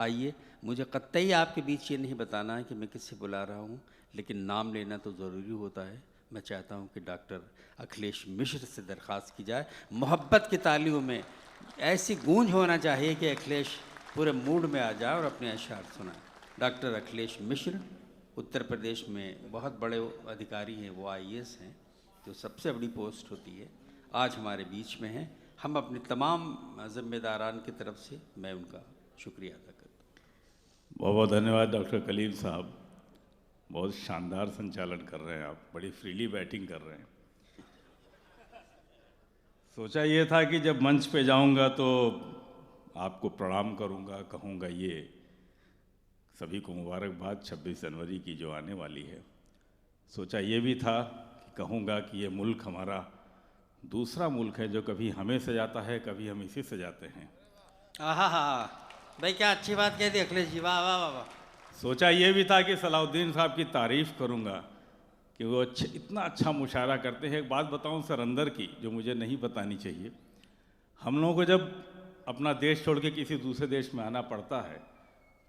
आइए, मुझे कतई आपके बीच ये नहीं बताना है कि मैं किससे बुला रहा हूँ, लेकिन नाम लेना तो ज़रूरी होता है। मैं चाहता हूँ कि डॉक्टर अखिलेश मिश्र से दरख्वास्त की जाए। मोहब्बत की तालियों में ऐसी गूंज होना चाहिए कि अखिलेश पूरे मूड में आ जाए और अपने अशआर सुनाए। डॉक्टर अखिलेश मिश्र उत्तर प्रदेश में बहुत बड़े अधिकारी हैं, वो आईएएस हैं, जो सबसे बड़ी पोस्ट होती है, आज हमारे बीच में हैं। हम अपने तमाम ज़िम्मेदारान की तरफ से मैं उनका शुक्रिया अदा करता हूँ। बहुत बहुत धन्यवाद डॉक्टर कलील साहब, बहुत शानदार संचालन कर रहे हैं आप, बड़ी फ्रीली बैटिंग कर रहे हैं। सोचा ये था कि जब मंच पे जाऊंगा तो आपको प्रणाम करूंगा, कहूंगा ये सभी को मुबारकबाद 26 जनवरी की जो आने वाली है। सोचा ये भी था कि कहूंगा कि ये मुल्क हमारा दूसरा मुल्क है जो कभी हमें सजाता है, कभी हम इसी सजाते हैं। आहा हा, भाई क्या अच्छी बात कह दी अखिलेश जी, वाह वाह वाह वाह। सोचा ये भी था कि सलाउद्दीन साहब की तारीफ़ करूंगा कि वो इतना अच्छा मुशायरा करते हैं। एक बात बताऊं सर अंदर की, जो मुझे नहीं बतानी चाहिए। हम लोगों को जब अपना देश छोड़ के किसी दूसरे देश में आना पड़ता है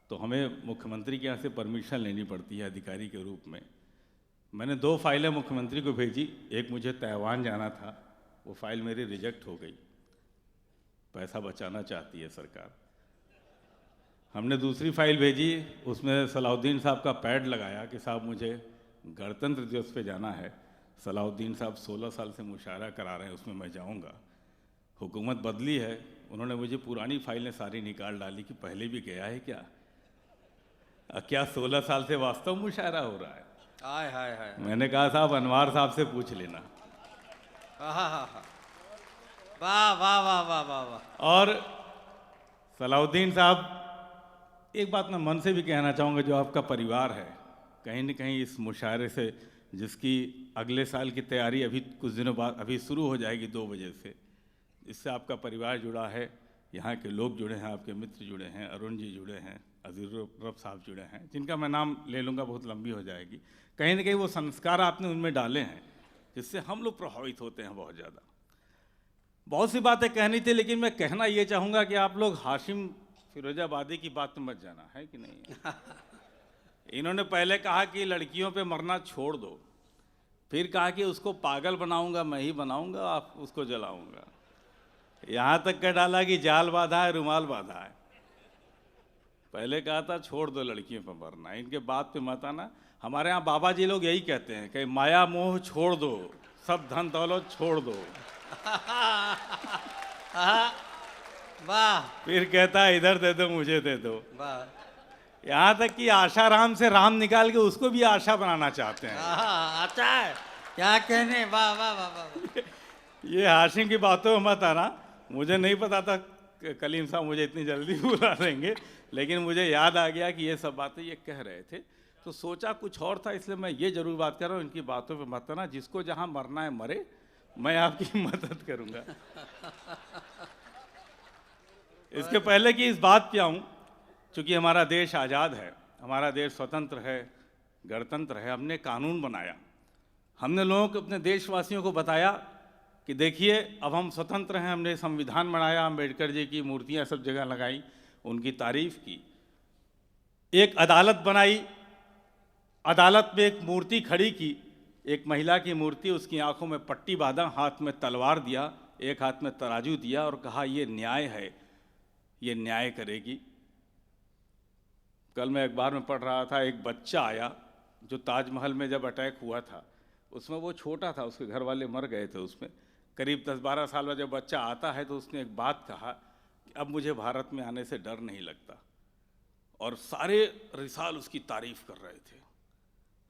तो हमें मुख्यमंत्री के यहाँ से परमिशन लेनी पड़ती है अधिकारी के रूप में। मैंने 2 फाइलें मुख्यमंत्री को भेजी, एक मुझे ताइवान जाना था, वो फाइल मेरी रिजेक्ट हो गई, पैसा बचाना चाहती है सरकार। हमने दूसरी फाइल भेजी, उसमें सलाउद्दीन साहब का पैड लगाया कि साहब मुझे गणतंत्र दिवस पे जाना है। सलाउद्दीन साहब 16 साल से मुशायरा करा रहे हैं, उसमें मैं जाऊंगा। हुकूमत बदली है, उन्होंने मुझे पुरानी फाइलें सारी निकाल डाली कि पहले भी गया है क्या, क्या 16 साल से वास्तव मुशायरा हो रहा है। हाय हाय हाय। मैंने कहा साहब अनवार साहब से पूछ लेना। आहा हा हा, वाह वाह वाह वाह वाह वाह। और सलाउद्दीन साहब, एक बात मैं मन से भी कहना चाहूँगा, जो आपका परिवार है, कहीं न कहीं इस मुशायरे से, जिसकी अगले साल की तैयारी अभी कुछ दिनों बाद अभी शुरू हो जाएगी 2 बजे से, इससे आपका परिवार जुड़ा है, यहाँ के लोग जुड़े हैं, आपके मित्र जुड़े हैं, अरुण जी जुड़े हैं, अजीज़ुर रब साहब जुड़े हैं, जिनका मैं नाम ले लूँगा बहुत लंबी हो जाएगी। कहीं न कहीं वो संस्कार आपने उनमें डाले हैं जिससे हम लोग प्रभावित होते हैं बहुत ज़्यादा। बहुत सी बातें कहनी थी, लेकिन मैं कहना ये चाहूँगा कि आप लोग हाशिम फिरोजाबादी की बात तो मत जाना है कि नहीं। इन्होंने पहले कहा कि लड़कियों पे मरना छोड़ दो, फिर कहा कि उसको पागल बनाऊंगा, मैं ही बनाऊंगा, आप उसको जलाऊंगा, यहाँ तक कह डाला कि जाल बांधा है, रुमाल बांधा है। पहले कहा था छोड़ दो लड़कियों पे मरना, इनके बात पे मत आना। हमारे यहाँ बाबा जी लोग यही कहते हैं कि माया मोह छोड़ दो, सब धन दौलत छोड़ दो। वाह। फिर कहता है इधर दे दो, मुझे दे दो। वाह। यहाँ तक कि आशा राम से राम निकाल के उसको भी आशा बनाना चाहते हैं। अच्छा है, क्या कहने, वाह वाह वाह वाह। ये हाशिम की बातों में मत आना, मुझे नहीं पता था कलीम साहब मुझे इतनी जल्दी बुला देंगे, लेकिन मुझे याद आ गया कि ये सब बातें ये कह रहे थे, तो सोचा कुछ और था, इसलिए मैं ये जरूर बात कर रहा हूँ, इनकी बातों पे मत आना। जिसको जहाँ मरना है मरे, मैं आपकी मदद करूँगा। इसके पहले कि इस बात पे आऊँ, चूँकि हमारा देश आज़ाद है, हमारा देश स्वतंत्र है, गणतंत्र है, हमने कानून बनाया, हमने लोगों को, अपने देशवासियों को बताया कि देखिए अब हम स्वतंत्र हैं। हमने संविधान बनाया, अम्बेडकर जी की मूर्तियाँ सब जगह लगाई, उनकी तारीफ की, एक अदालत बनाई, अदालत में एक मूर्ति खड़ी की, एक महिला की मूर्ति, उसकी आंखों में पट्टी बांधा, हाथ में तलवार दिया, एक हाथ में तराजू दिया और कहा ये न्याय है, ये न्याय करेगी। कल मैं अखबार में पढ़ रहा था, एक बच्चा आया जो ताजमहल में जब अटैक हुआ था, उसमें वो छोटा था, उसके घर वाले मर गए थे उसमें, करीब 10-12 साल में जब बच्चा आता है तो उसने एक बात कहा कि अब मुझे भारत में आने से डर नहीं लगता, और सारे रिसाल उसकी तारीफ कर रहे थे।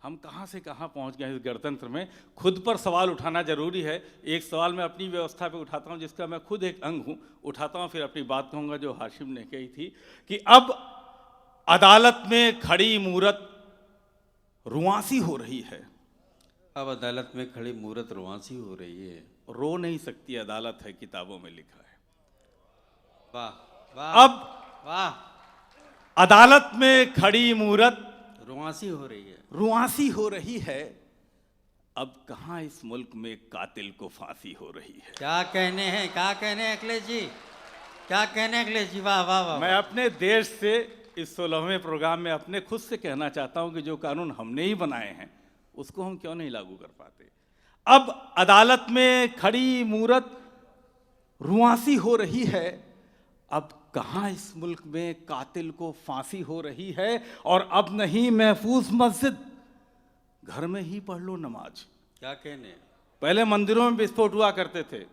हम कहाँ से कहाँ पहुँच गए इस गणतंत्र में। खुद पर सवाल उठाना जरूरी है। एक सवाल मैं अपनी व्यवस्था पे उठाता हूँ, जिसका मैं खुद एक अंग हूँ, उठाता हूँ, फिर अपनी बात कहूँगा जो हाशिम ने कही थी कि अब अदालत में खड़ी मूरत रुआंसी हो रही है। अब अदालत में खड़ी मूरत रुआंसी हो रही है, रो नहीं सकती अदालत है, किताबों में लिखा है। वाह वाह। अब वाह, अदालत में खड़ी मूरत रुआंसी हो रही है, रुआंसी हो रही है। अब कहाँ इस मुल्क में कातिल को फांसी हो रही है। क्या कहने हैं, क्या कहने हैं अखिलेश जी, क्या कहने हैं अखिलेश जी, वाह वाह वाह। मैं अपने देश से इस 16वें प्रोग्राम में अपने खुद से कहना चाहता हूं कि जो कानून हमने ही बनाए हैं उसको हम क्यों नहीं लागू कर पाते। अब अदालत में खड़ी मूरत रुआंसी हो रही है, अब कहाँ इस मुल्क में कातिल को फांसी हो रही है। और अब नहीं महफूज मस्जिद, घर में ही पढ़ लो नमाज। क्या कहने। पहले मंदिरों में विस्फोट हुआ करते थे,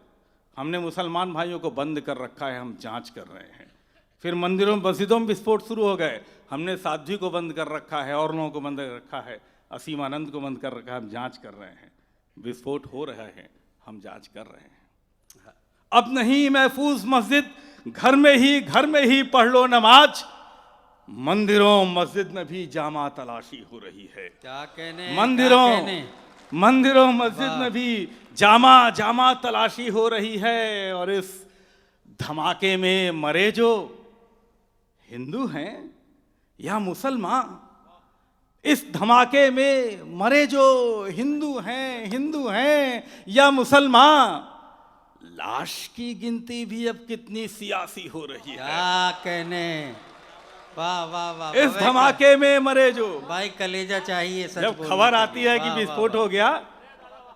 हमने मुसलमान भाइयों को बंद कर रखा है, हम जांच कर रहे हैं। फिर मंदिरों में मस्जिदों में विस्फोट शुरू हो गए, हमने साध्वी को बंद कर रखा है, और लोगों को बंद कर रखा है, असीम आनंद को बंद कर रखा है, हम जांच कर रहे हैं। विस्फोट हो रहा है, हम जांच कर रहे हैं। अब नहीं महफूज मस्जिद, घर में ही पढ़ लो नमाज। मंदिरों मस्जिद में भी जामा तलाशी हो रही है। क्या कहने। मंदिरों मस्जिद में भी जामा तलाशी हो रही है। और इस धमाके में मरे जो हिंदू हैं या मुसलमान, इस धमाके में मरे जो हिंदू हैं या मुसलमान, लाश की गिनती भी अब कितनी सियासी हो रही है। क्या कहने। वाह वाह वाह। इस धमाके में मरे जो, भाई कलेजा चाहिए। सच जब बोलने खबर के आती लिए। है कि वाह, विस्फोट वाह, हो गया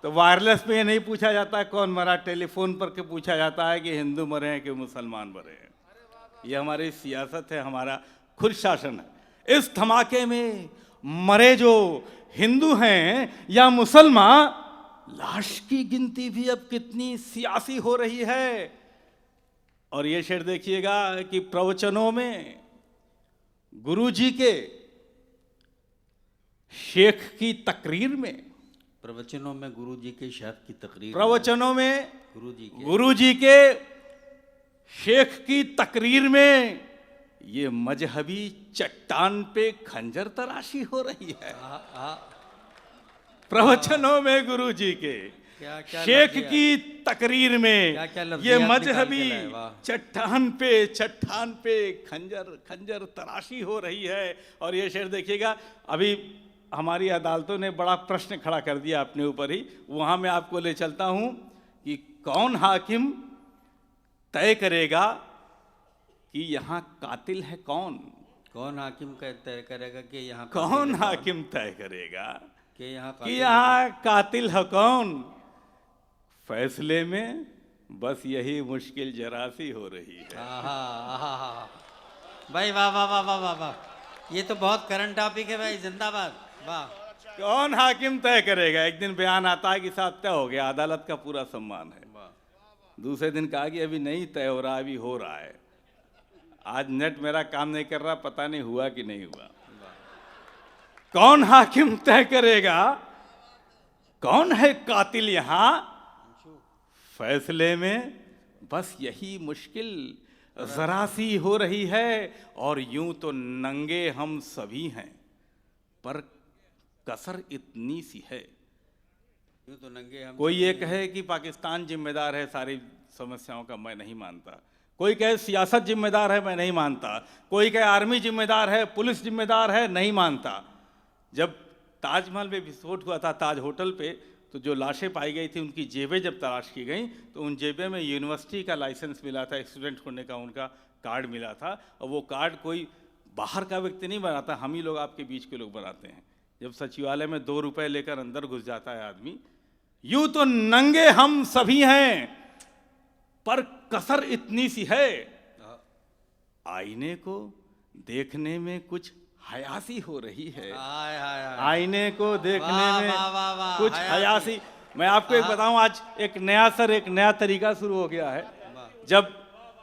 तो वायरलेस पे ये नहीं पूछा जाता है कौन मरा, टेलीफोन पर के पूछा जाता है कि हिंदू मरे हैं कि मुसलमान मरे हैं। ये हमारी सियासत है, हमारा खुद शासन है। इस धमाके में मरे जो हिंदू हैं या मुसलमान, लाश की गिनती भी अब कितनी सियासी हो रही है। और ये शेर देखिएगा कि प्रवचनों में गुरुजी के शेख की तकरीर में, प्रवचनों में गुरुजी के शेख की तकरीर, प्रवचनों में गुरुजी के शेख की तकरीर में ये मजहबी चट्टान पे खंजर तराशी हो रही है। प्रवचनों में गुरुजी के शेख की तकरीर में ये मजहबी चट्टान पे खंजर तराशी हो रही है। और ये शेर देखिएगा, अभी हमारी अदालतों ने बड़ा प्रश्न खड़ा कर दिया अपने ऊपर ही, वहां मैं आपको ले चलता हूं कि कौन हाकिम तय करेगा कि यहाँ कातिल है कौन। कौन हाकिम तय करेगा कि यहाँ, कौन हाकिम तय करेगा कि यहाँ कातिल है कौन। फैसले में बस यही मुश्किल जरा सी हो रही है। भाई वाह वाह वाह वाह वाह वाह, ये तो बहुत करंट टॉपिक है भाई, जिंदाबाद। वाह। कौन हाकिम तय करेगा। एक दिन बयान आता है कि साहब तय हो गया, अदालत का पूरा सम्मान है। दूसरे दिन कहा कि अभी नहीं तय हो रहा, अभी हो रहा है। आज नेट मेरा काम नहीं कर रहा, पता नहीं हुआ कि नहीं हुआ। कौन हाकिम तय करेगा कौन है कातिल यहाँ। फैसले में बस यही मुश्किल जरा सी हो रही है। और यूं तो नंगे हम सभी हैं, पर कसर इतनी सी है। यूं तो नंगे हम, कोई ये कहे कि पाकिस्तान जिम्मेदार है सारी समस्याओं का, मैं नहीं मानता। कोई कहे सियासत जिम्मेदार है, मैं नहीं मानता। कोई कहे आर्मी जिम्मेदार है, पुलिस जिम्मेदार है, नहीं मानता। जब ताजमहल में विस्फोट हुआ था, ताज होटल पे, तो जो लाशें पाई गई थी उनकी जेबें जब तलाश की गई तो उन जेबें में यूनिवर्सिटी का लाइसेंस मिला था, स्टूडेंट होने का उनका कार्ड मिला था। और वो कार्ड कोई बाहर का व्यक्ति नहीं बनाता, हम ही लोग, आपके बीच के लोग बनाते हैं। जब सचिवालय में 2 रुपए लेकर अंदर घुस जाता है आदमी। यूं तो नंगे हम सभी हैं, पर कसर इतनी सी है। आईने को देखने में कुछ हयासी हो रही है। आईने को देखने में कुछ हयासी। मैं आपको एक बताऊं, आज एक नया तरीका शुरू हो गया है। जब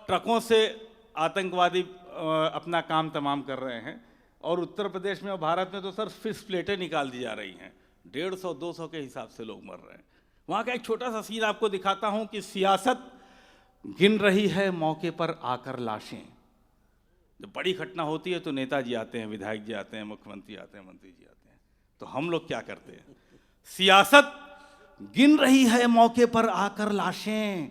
ट्रकों से आतंकवादी अपना काम तमाम कर रहे हैं, और उत्तर प्रदेश में और भारत में तो सर फिश प्लेटें निकाल दी जा रही हैं, 150-200 के हिसाब से लोग मर रहे हैं। वहाँ का एक छोटा सा सीन आपको दिखाता हूँ कि सियासत गिन रही है मौके पर आकर लाशें। जब बड़ी घटना होती है तो नेताजी आते हैं, विधायक जी आते हैं, मुख्यमंत्री आते हैं, मंत्री जी आते हैं। तो हम लोग क्या करते हैं, सियासत गिन रही है मौके पर आकर लाशें,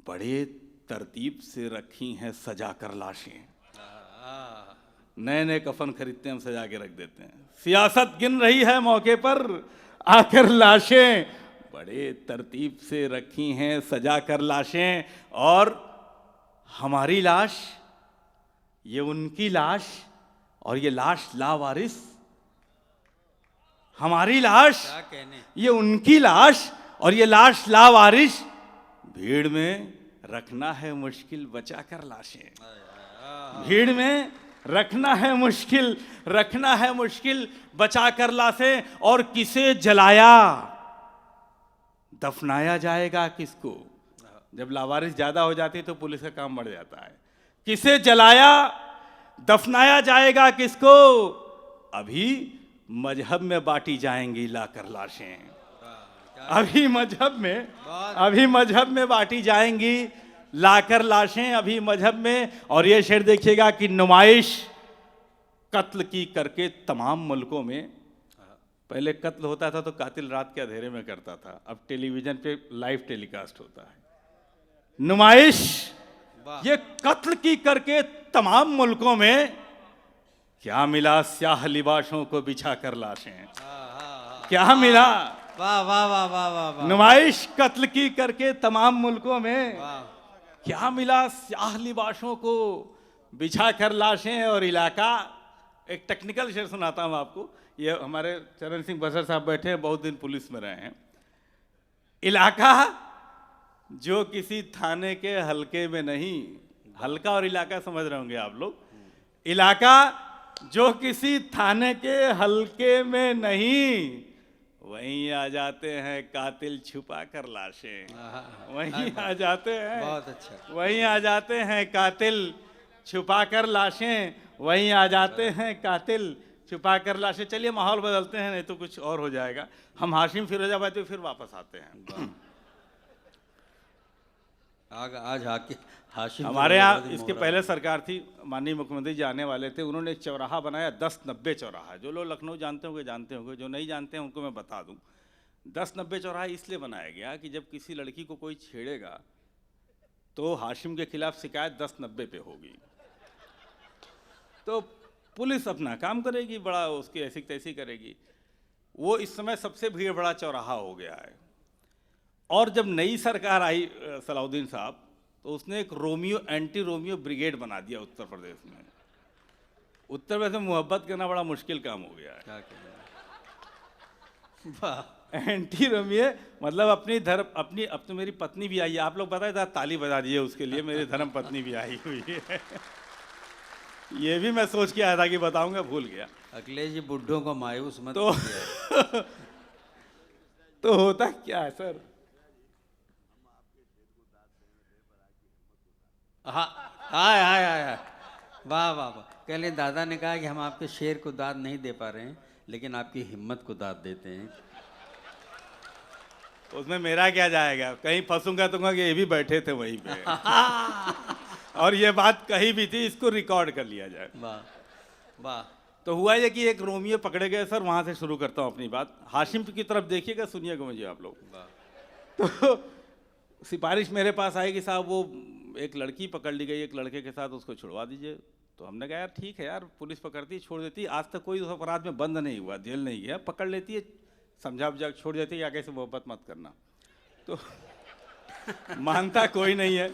बड़े तरतीब से रखी हैं सजा कर लाशें। नए कफन खरीदते हैं, हम सजा के रख देते हैं। सियासत गिन रही है मौके पर आकर लाशें, बड़े तरतीब से रखी हैं सजा कर लाशें। और हमारी लाश ये उनकी लाश और ये लाश लावारिस, हमारी लाश, क्या कहने। ये उनकी लाश और ये लाश लावारिस, भीड़ में रखना है मुश्किल बचा कर लाशें, भीड़ में रखना है मुश्किल बचा कर लाशें, और किसे जलाया दफनाया जाएगा किसको। जब लावारिस ज्यादा हो जाती है तो पुलिस का काम बढ़ जाता है। किसे जलाया दफनाया जाएगा किसको, अभी मजहब में बांटी जाएंगी लाकर लाशें, अभी मजहब में बांटी जाएंगी लाकर लाशें, अभी मजहब में। और ये शेर देखिएगा कि नुमाइश कत्ल की करके तमाम मुल्कों में, पहले कत्ल होता था तो कातिल रात के अंधेरे में करता था, अब टेलीविजन पे लाइव टेलीकास्ट होता है। नुमाइश ये कत्ल की करके तमाम मुल्कों में, क्या मिला स्याह लिबासों को बिछा कर लाशें, क्या मिला। वाह वाह वाह वाह वाह वाह। नुमाइश कत्ल की करके तमाम मुल्कों में, वाह। क्या मिला स्याह लिबासों को बिछा कर लाशें। और इलाका, एक टेक्निकल शेर सुनाता हूं आपको, ये हमारे चरण सिंह बसर साहब बैठे हैं, बहुत दिन पुलिस में रहे हैं। इलाका जो किसी थाने के हल्के में नहीं, हल्का और इलाका समझ रहे होंगे आप लोग, इलाका जो किसी थाने के हल्के में नहीं, वहीं आ जाते हैं कातिल छुपा कर लाशें, वहीं आ जाते हैं, बहुत अच्छा। वहीं आ जाते हैं कातिल छुपा कर लाशें, वहीं आ जाते हैं कातिल छुपा कर लाशें। चलिए माहौल बदलते हैं, नहीं तो कुछ और हो जाएगा। हम हाशिम फिरोजाबाद पे फिर वापस आते हैं। आज आके हाशिम हमारे यहाँ इसके पहले सरकार थी, माननीय मुख्यमंत्री जी आने वाले थे, उन्होंने एक चौराहा बनाया 10-90 चौराहा। जो लोग लखनऊ जानते होंगे, जो नहीं जानते हैं उनको मैं बता दूं। 10-90 चौराहा इसलिए बनाया गया कि जब किसी लड़की को कोई छेड़ेगा तो हाशिम के खिलाफ शिकायत 10-90 पे होगी, तो पुलिस अपना काम करेगी, बड़ा उसकी ऐसी तैसी करेगी। वो इस समय सबसे भीड़ बड़ा चौराहा हो गया है। और जब नई सरकार आई सलाउद्दीन साहब, तो उसने एक एंटी रोमियो ब्रिगेड बना दिया उत्तर प्रदेश में। उत्तर प्रदेश में मोहब्बत करना बड़ा मुश्किल काम हो गया है। क्या कहना। वाह। एंटी रोमियो मतलब अब तो मेरी पत्नी भी आई है, आप लोग बताए था, ताली बजा दीजिए उसके लिए, मेरी धर्म पत्नी भी आई हुई है। ये भी मैं सोच के आया था कि बताऊंगा, भूल गया। अखिलेश जी बुड्ढों को मायूस मत तो कीजिए। तो होता क्या है सर, हाँ हाय हाय हाय हाय। वाह वाह वाह। कल दादा ने कहा कि हम आपके शेर को दाद नहीं दे पा रहे हैं, लेकिन आपकी हिम्मत को दाद देते हैं। उसमें मेरा क्या जाएगा, कहीं फंसूंगा तो ये भी बैठे थे वहीं पे। और ये बात कही भी थी, इसको रिकॉर्ड कर लिया जाए। वाह वाह। तो हुआ ये कि एक रोमियो पकड़े गए सर, वहां से शुरू करता हूँ अपनी बात। हाशिम की तरफ देखिएगा, सुनिएगा मुझे आप लोग। तो सिफारिश मेरे पास आई कि साहब वो एक लड़की पकड़ ली गई एक लड़के के साथ, उसको छुड़वा दीजिए। तो हमने कहा यार ठीक है यार, पुलिस पकड़ती है छोड़ देती है, आज तक कोई उस अपराध में बंद नहीं हुआ, जेल नहीं गया, पकड़ लेती है, समझा बुझा छोड़ देती है, आगे से मोहब्बत मत करना। तो मानता कोई नहीं है।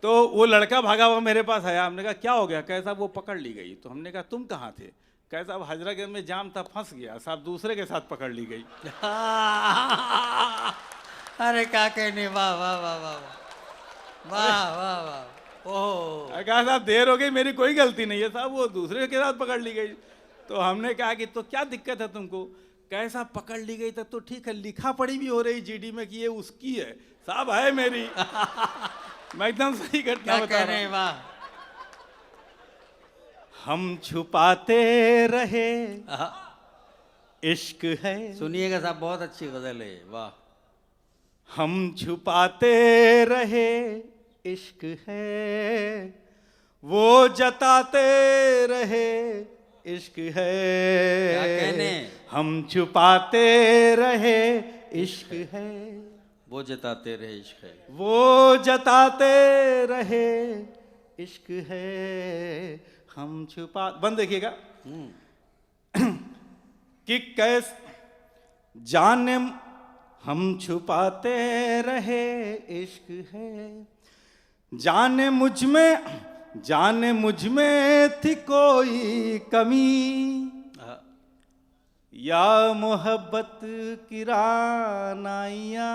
तो वो लड़का भागा हुआ मेरे पास आया, हमने कहा क्या हो गया, कैसा, वो पकड़ ली गई। तो हमने कहा तुम कहाँ थे, कैसा, अब हजरागंज में जाम था, फंस गया साहब, दूसरे के साथ पकड़ ली गई। अरे क्या कहने। वाह वाह वाह वाह वाह वाह वाह। ओह कहा साहब देर हो गई, मेरी कोई गलती नहीं है साहब, वो दूसरे के साथ पकड़ ली गई। तो हमने कहा कि तो क्या दिक्कत है तुमको, कैसा पकड़ ली गई तब तो ठीक है, लिखा पढ़ी भी हो रही जीडी में कि ये उसकी है साहब, है मेरी। मैं एकदम सही घटना बता रहा हूं। वाह। हम छुपाते रहे इश्क है, सुनिएगा साहब, बहुत अच्छी गजल है। वाह। हम छुपाते रहे इश्क है, वो जताते रहे इश्क है। क्या कहने। हम छुपाते रहे इश्क है, वो जताते रहे इश्क है, वो जताते रहे इश्क है। हम छुपा, बंद देखिएगा कि कैस जाने हम छुपाते रहे इश्क है, जाने मुझ में थी कोई कमी, हाँ, या मोहब्बत की रानाइयाँ।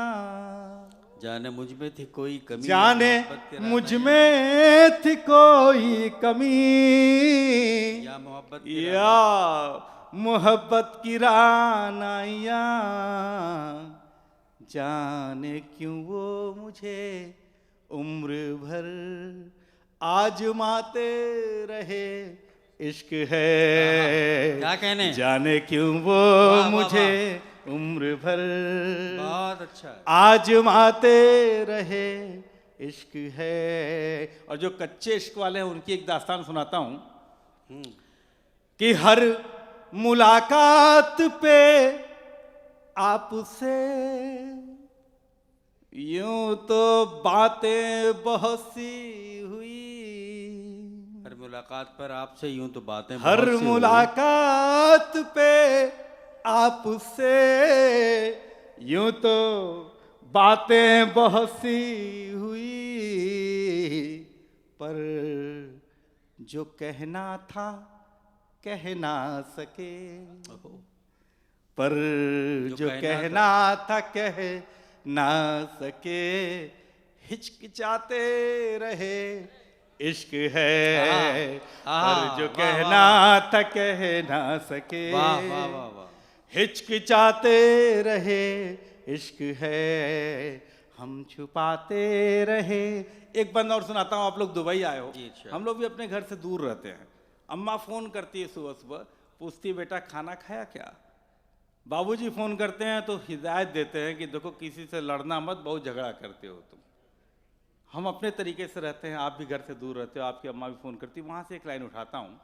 जाने मुझ में थी कोई कमी, जाने मोहब्बत के मुझ रानाइयाँ, में थी कोई कमी, या मोहब्बत के या मोहब्बत की रानाइयाँ। जाने क्यों वो मुझे उम्र भर आजमाते रहे, इश्क है। क्या कहने? जाने क्यों वो वाह, मुझे वाह। उम्र भर बहुत अच्छा है। आजमाते रहे, इश्क है। और जो कच्चे इश्क वाले हैं उनकी एक दास्तान सुनाता हूं कि हर मुलाकात पे आपसे यूं तो बातें बहुत सी हुई, हर मुलाकात पर आपसे यूं तो बातें हर बहुत सी हुई। मुलाकात पे आपसे यूं तो बातें बहुत सी हुई, पर जो कहना था कह ना सके, ओहो, पर जो कहना था कह ना सके, हिचकिचाते रहे, इश्क है। पर जो कहना था कह ना सके, वाह वाह वाह वाह, हिचकिचाते रहे, इश्क है। हम छुपाते रहे। एक बंद और सुनाता हूँ, आप लोग दुबई आए हो, जी, अच्छा। हम लोग भी अपने घर से दूर रहते हैं। अम्मा फोन करती है सुबह सुबह, पूछती है बेटा खाना खाया क्या। बाबूजी फोन करते हैं तो हिदायत देते हैं कि देखो किसी से लड़ना मत, बहुत झगड़ा करते हो तुम। हम अपने तरीके से रहते हैं, आप भी घर से दूर रहते हो, आपकी अम्मा भी फोन करती। वहां से एक लाइन उठाता हूं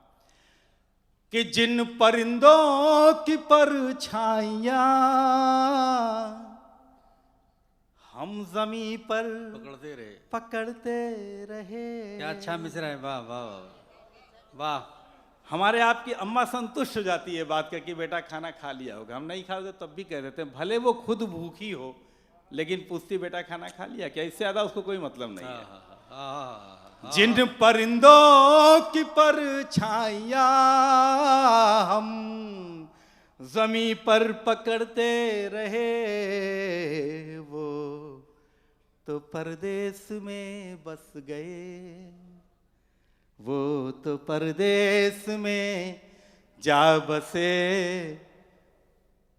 कि जिन परिंदों की परछाइयां हम जमी पर पकड़ते रहे। क्या अच्छा मिसरा है, वाह वाह वाह वाह। हमारे आपकी अम्मा संतुष्ट हो जाती है बात करके, बेटा खाना खा लिया होगा। हम नहीं खाते तब भी कह देते हैं, भले वो खुद भूखी हो लेकिन पूछती बेटा खाना खा लिया क्या, इससे ज्यादा उसको कोई मतलब नहीं है। जिन परिंदों की परछाइयां हम जमी पर पकड़ते रहे, वो तो परदेश में बस गए, वो तो परदेश में जा बसे,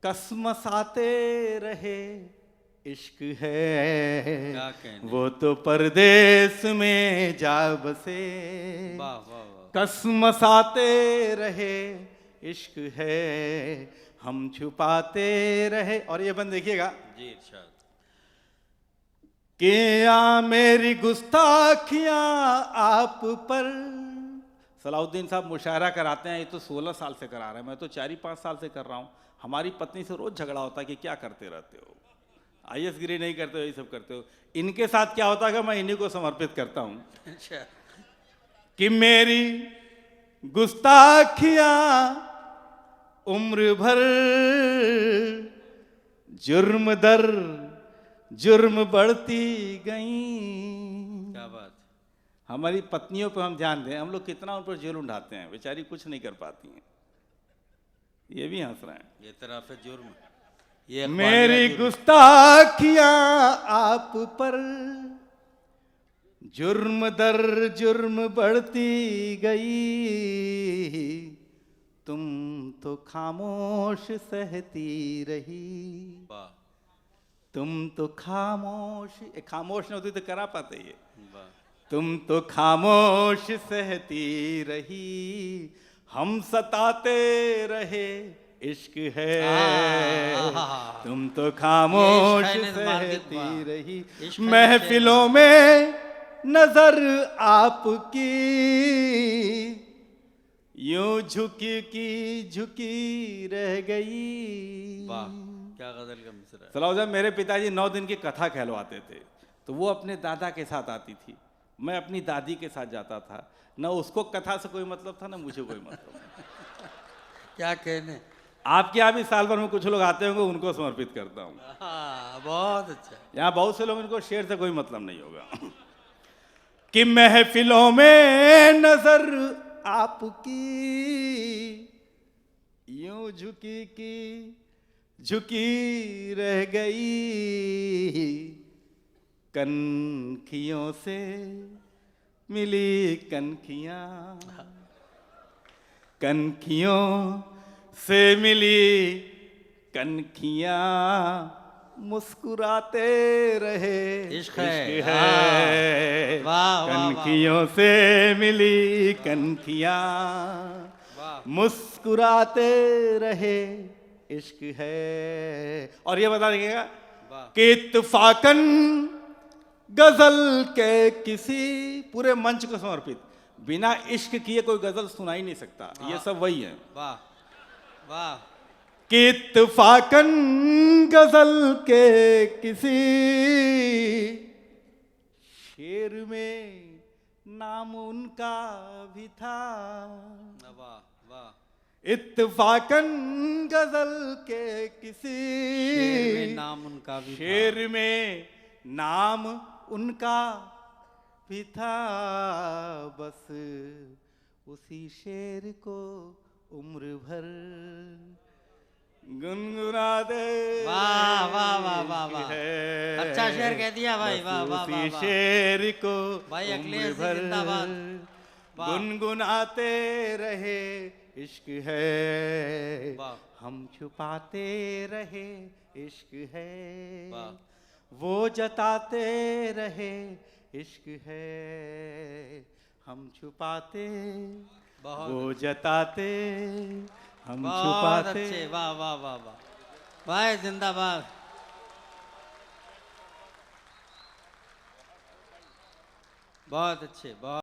कसमसाते रहे, इश्क है। वो तो परदेश में जा बसे, वाह वाह वाह, कसमसाते रहे, इश्क है। हम छुपाते रहे। और ये बंद देखिएगा जी, इरशाद। कि या मेरी गुस्ताखियां आप पर। सलाउद्दीन साहब मुशायरा कराते हैं, ये तो 16 साल से करा रहे हैं, मैं तो 4-5 साल से कर रहा हूँ। हमारी पत्नी से रोज झगड़ा होता है कि क्या करते रहते हो, IAS गिरी नहीं करते हो, यही सब करते हो। इनके साथ क्या होता है कि मैं इन्हीं को समर्पित करता हूँ अच्छा, कि मेरी गुस्ताखियां उम्र भर जुर्म दर जुर्म बढ़ती गई। क्या बात। हमारी पत्नियों पर हम ध्यान दें, हम लोग कितना उन पर जेल उठाते हैं, बेचारी कुछ नहीं कर पाती हैं। ये भी हंस रहे हैं। ये तरफ है जुर्म, ये मेरी गुस्ताखियां आप पर जुर्म दर जुर्म बढ़ती गई, तुम तो खामोश सहती रही। वाह तुम तो खामोश नहीं होती तो करा पाते ये। वाह, तुम तो खामोश सहती रही, हम सताते रहे, इश्क है। तुम तो खामोश सहती रही, महफिलों में नजर आपकी यूं झुकी की झुकी रह गई। वाह, क्या गजल का मिसरा है। सलाह साहब, मेरे पिताजी 9 दिन की कथा कहलवाते थे, तो वो अपने दादा के साथ आती थी, मैं अपनी दादी के साथ जाता था। न उसको कथा से कोई मतलब था, न मुझे कोई मतलब। क्या कहने। आपके यहाँ भी साल भर में कुछ लोग आते होंगे, उनको समर्पित करता हूँ। हाँ, बहुत अच्छा। यहाँ बहुत से लोग, इनको शेर से कोई मतलब नहीं होगा। कि महफिलों में नजर आपकी यूं झुकी की झुकी रह गई, कनखियों से मिली कनखियां, कनखियों से मिली कनखियां, मुस्कुराते रहे इश्क है। है। वाह, वाह, कनखियों से मिली कनखियां, मुस्कुराते रहे इश्क है। और ये बता दीजिएगा कि इत्तफाकन गजल के किसी, पूरे मंच को समर्पित, बिना इश्क किए कोई गजल सुना ही नहीं सकता। ये सब वही है। वाह वाह। कि इत्तफाकन गजल के किसी शेर में नाम उनका भी था। वाह वाह। इत्तफाकन गजल के किसी शेर में नाम उनका भी था। शेर में नाम उनका भी था, बस उसी शेर को उम्र भर गुनगुनाते। वाह वाह वाह वाह वाह। अच्छा शेर कह दिया भाई। वाह वाह वाह। उसी शेर को भाई अखिलेश उम्र भर जिंदाबाद। वाह। गुनगुनाते रहे इश्क है, वाह। हम छुपाते रहे इश्क है, वाह। वो जताते रहे इश्क है, हम छुपाते वो जताते हम बहुत छुपाते। अच्छे। वाह वाह वाह वाह। भाई जिंदाबाद। बहुत अच्छे। बहुत